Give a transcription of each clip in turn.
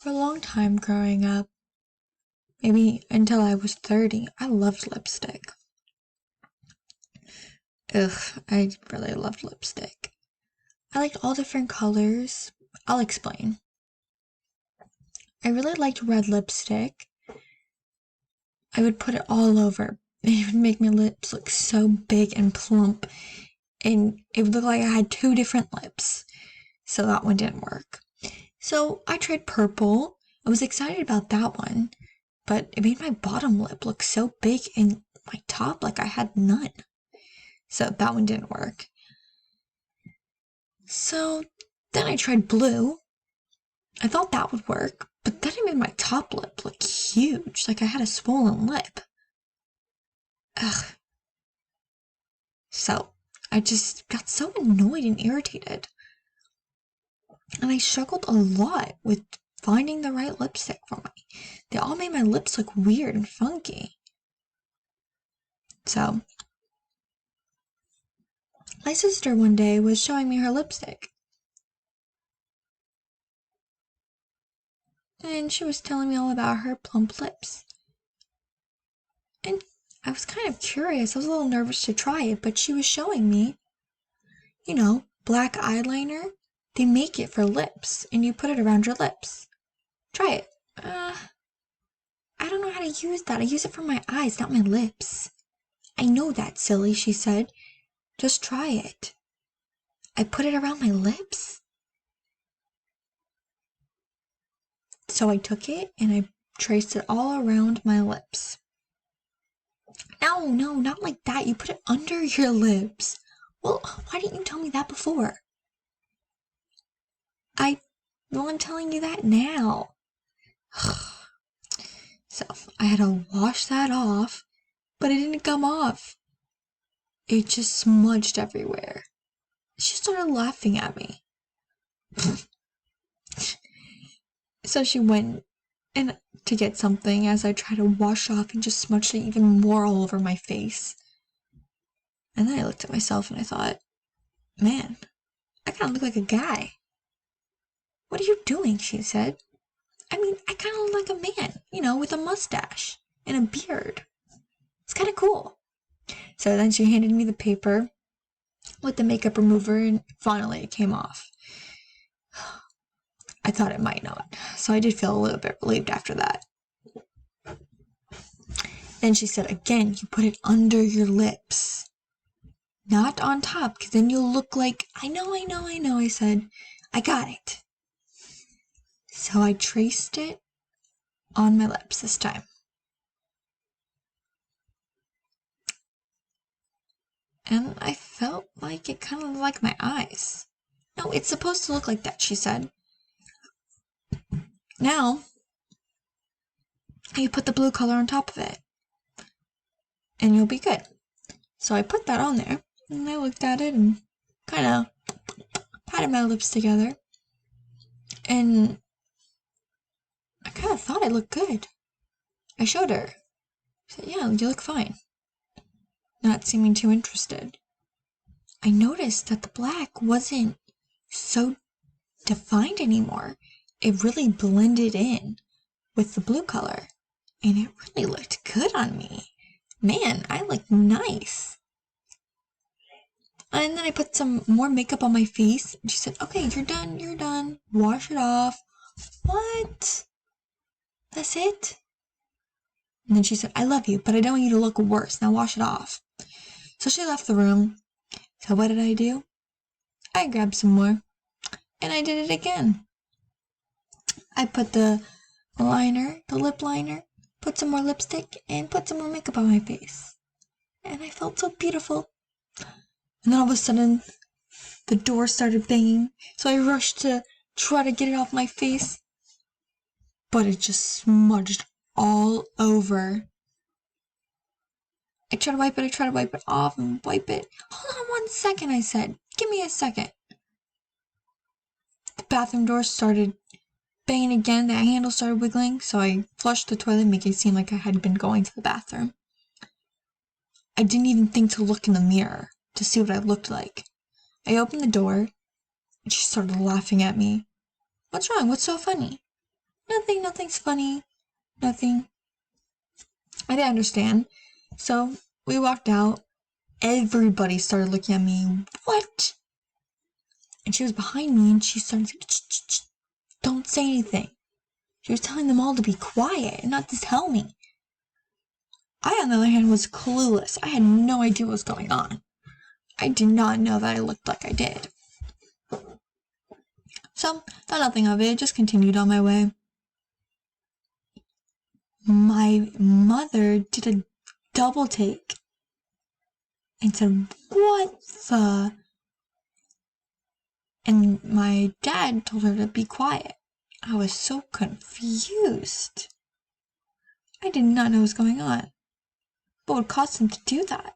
For a long time growing up, maybe until I was 30, I loved lipstick. I really loved lipstick. I liked all different colors. I'll explain. I really liked red lipstick. I would put it all over. It would make my lips look so big and plump, and it would look like I had two different lips. So that one didn't work. So I tried purple. I was excited about that one, but it made my bottom lip look so big and my top like I had none. So that one didn't work. So then I tried blue. I thought that would work, but then it made my top lip look huge, like I had a swollen lip. So I just got so annoyed and irritated. And I struggled a lot with finding the right lipstick for me. They all made my lips look weird and funky. So my sister one day was showing me her lipstick. And she was telling me all about her plump lips. And I was kind of curious. I was a little nervous to try it, but she was showing me, black eyeliner. They make it for lips, and you put it around your lips. Try it. I don't know how to use that. I use it for my eyes, not my lips. I know that, silly, she said. Just try it. I put it around my lips. So I took it and I traced it all around my lips. No, not like that. You put it under your lips. Well, why didn't you tell me that before? I'm telling you that now. So I had to wash that off, but it didn't come off. It just smudged everywhere. She started laughing at me. So she went to get something as I tried to wash off and just smudged it even more all over my face. And then I looked at myself and I thought, man, I kind of look like a guy. What are you doing? She said. I mean, I kind of look like a man, with a mustache and a beard. It's kind of cool. So then she handed me the paper with the makeup remover, and finally it came off. I thought it might not, so I did feel a little bit relieved after that. Then she said, again, you put it under your lips, not on top, because then you'll look like, I know, I said, I got it. So I traced it on my lips this time. And I felt like it kind of looked like my eyes. No, it's supposed to look like that, she said. Now, you put the blue color on top of it, and you'll be good. So I put that on there, and I looked at it and kind of patted my lips together, and I kind of thought I looked good. I showed her. I said, yeah, you look fine. Not seeming too interested. I noticed that the black wasn't so defined anymore. It really blended in with the blue color, and it really looked good on me. Man, I look nice. And then I put some more makeup on my face, and she said, okay, you're done. Wash it off. What? That's it? And then she said, I love you, but I don't want you to look worse. Now wash it off. So she left the room. So what did I do? I grabbed some more, and I did it again. I put the lip liner, put some more lipstick, and put some more makeup on my face. And I felt so beautiful. And then all of a sudden, the door started banging, so I rushed to try to get it off my face. But it just smudged all over. I tried to wipe it off and wipe it. Hold on 1 second, I said. Give me a second. The bathroom door started banging again. The handle started wiggling, so I flushed the toilet, making it seem like I had been going to the bathroom. I didn't even think to look in the mirror to see what I looked like. I opened the door, and she started laughing at me. What's wrong? What's so funny? Nothing's funny. Nothing. I didn't understand. So we walked out. Everybody started looking at me. What? And she was behind me and she started saying, don't say anything. She was telling them all to be quiet and not to tell me. I, on the other hand, was clueless. I had no idea what was going on. I did not know that I looked like I did. So, thought nothing of it, just continued on my way. My mother did a double take and said, what the? And my dad told her to be quiet. I was so confused. I did not know what was going on. What would cause them to do that?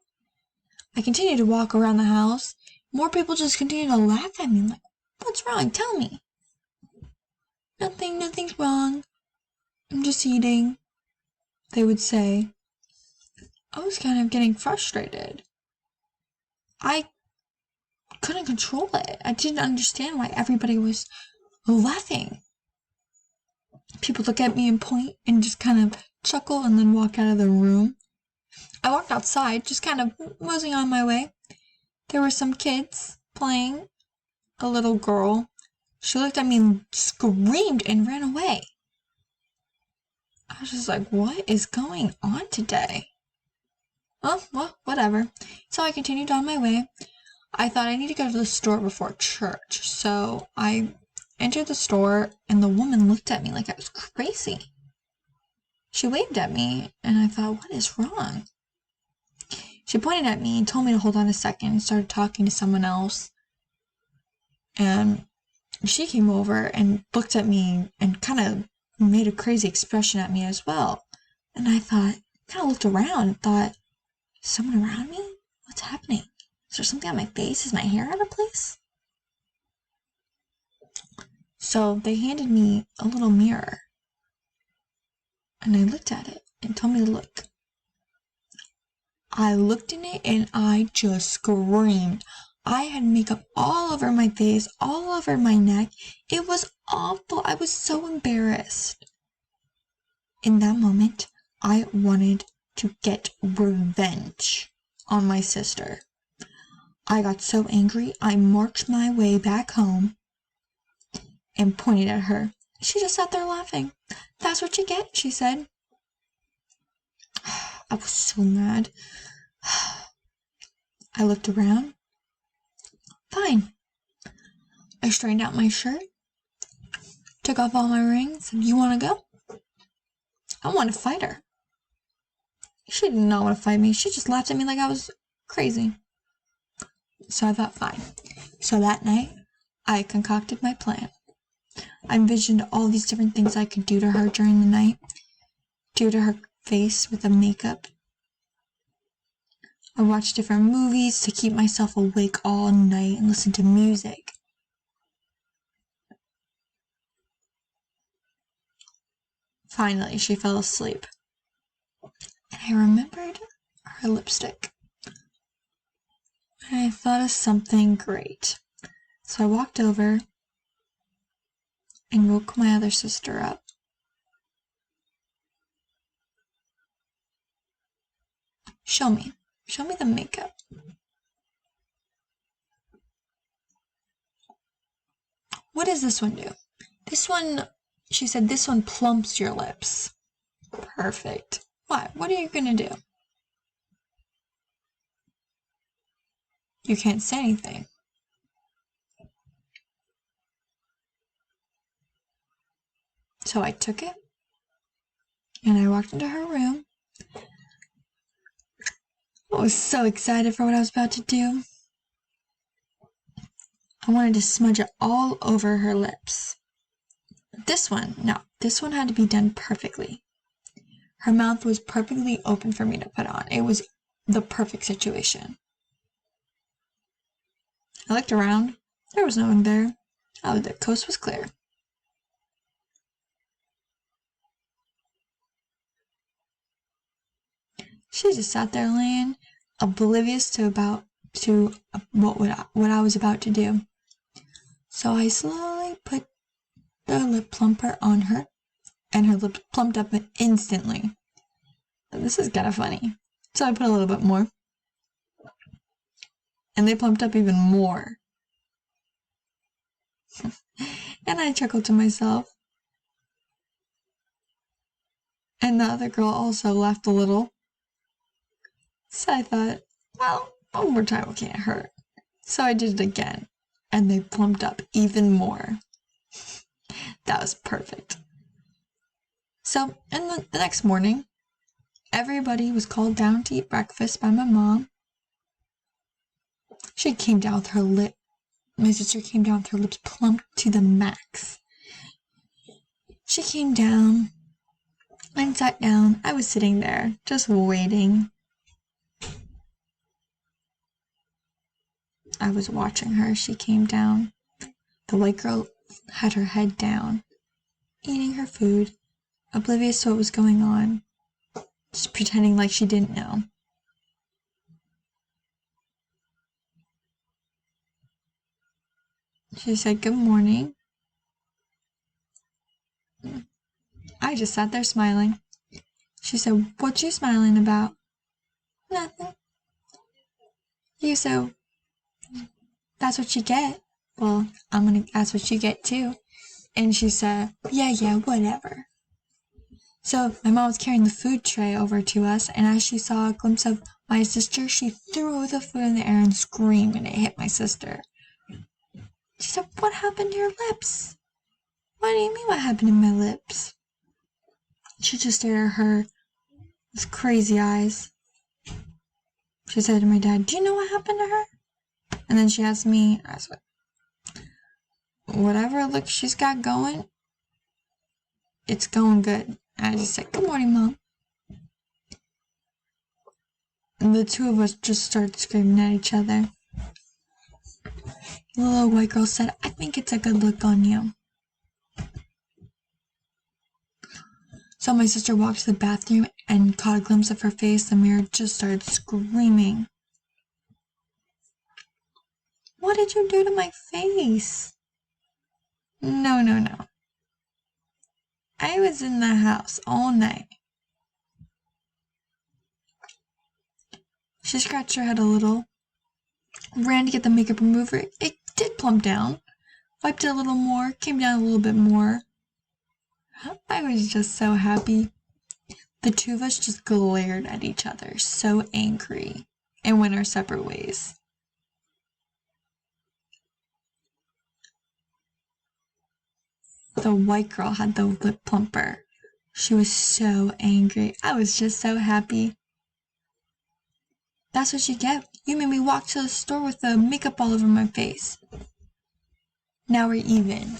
I continued to walk around the house. More people just continued to laugh at me. I'm like, what's wrong? Tell me. Nothing's wrong. I'm just eating, they would say. I was kind of getting frustrated. I couldn't control it. I didn't understand why everybody was laughing. People look at me and point and just kind of chuckle and then walk out of the room. I walked outside, just kind of moseying on my way. There were some kids playing. A little girl. She looked at me and screamed and ran away. I was just like, what is going on today? Oh, well, whatever. So I continued on my way. I thought I need to go to the store before church. So I entered the store and the woman looked at me like I was crazy. She waved at me and I thought, what is wrong? She pointed at me and told me to hold on a second and started talking to someone else. And she came over and looked at me and kind of made a crazy expression at me as well. And I thought, kind of looked around and thought, is someone around me? What's happening? Is there something on my face? Is my hair out of place? So they handed me a little mirror. And I looked at it and told me to look. I looked in it and I just screamed. I had makeup all over my face, all over my neck. It was awful. I was so embarrassed. In that moment, I wanted to get revenge on my sister. I got so angry, I marched my way back home and pointed at her. She just sat there laughing. That's what you get, she said. I was so mad. I looked around. Fine. I straightened out my shirt, took off all my rings, said, you want to go? I want to fight her. She did not want to fight me. She just laughed at me like I was crazy. So I thought, fine. So that night, I concocted my plan. I envisioned all these different things I could do to her during the night, do to her face with the makeup. I watched different movies to keep myself awake all night and listen to music. Finally, she fell asleep. And I remembered her lipstick. And I thought of something great. So I walked over and woke my other sister up. Show me the makeup. What does this one do? This one, she said, this one plumps your lips. Perfect. What are you gonna do? You can't say anything. So I took it and I walked into her room. I was so excited for what I was about to do. I wanted to smudge it all over her lips. This one had to be done perfectly. Her mouth was perfectly open for me to put on. It was the perfect situation. I looked around. There was no one there. Oh, the coast was clear. She just sat there laying, oblivious to what I was about to do. So I slowly put the lip plumper on her, and her lips plumped up instantly. This is kind of funny. So I put a little bit more. And they plumped up even more. And I chuckled to myself. And the other girl also laughed a little. So I thought, well, one more time can't hurt. So I did it again. And they plumped up even more. That was perfect. So, in the next morning, everybody was called down to eat breakfast by my mom. She came down with her lip. My sister came down with her lips plumped to the max. She came down and sat down. I was sitting there, just waiting. I was watching her. She came down. The white girl had her head down, eating her food, oblivious to what was going on, just pretending like she didn't know. She said, "Good morning." I just sat there smiling. She said, "What you smiling about?" "Nothing." You said, "That's what you get." "Well, that's what you get too." And she said, yeah, whatever. So my mom was carrying the food tray over to us, and as she saw a glimpse of my sister, she threw the food in the air and screamed, and it hit my sister. She said, "What happened to your lips?" "What do you mean, what happened to my lips?" She just stared at her with crazy eyes. She said to my dad, "Do you know what happened to her?" And then she asked me, I said, "Whatever look she's got going, it's going good." And I just said, "Good morning, Mom." And the two of us just started screaming at each other. The little white girl said, "I think it's a good look on you." So my sister walked to the bathroom and caught a glimpse of her face. The mirror just started screaming. "What did you do to my face?" No. I was in the house all night. She scratched her head a little, ran to get the makeup remover. It did plump down, wiped it a little more, came down a little bit more. I was just so happy. The two of us just glared at each other, so angry, and went our separate ways. The white girl had the lip plumper. She was so angry. I was just so happy. "That's what you get. You made me walk to the store with the makeup all over my face." Now we're even.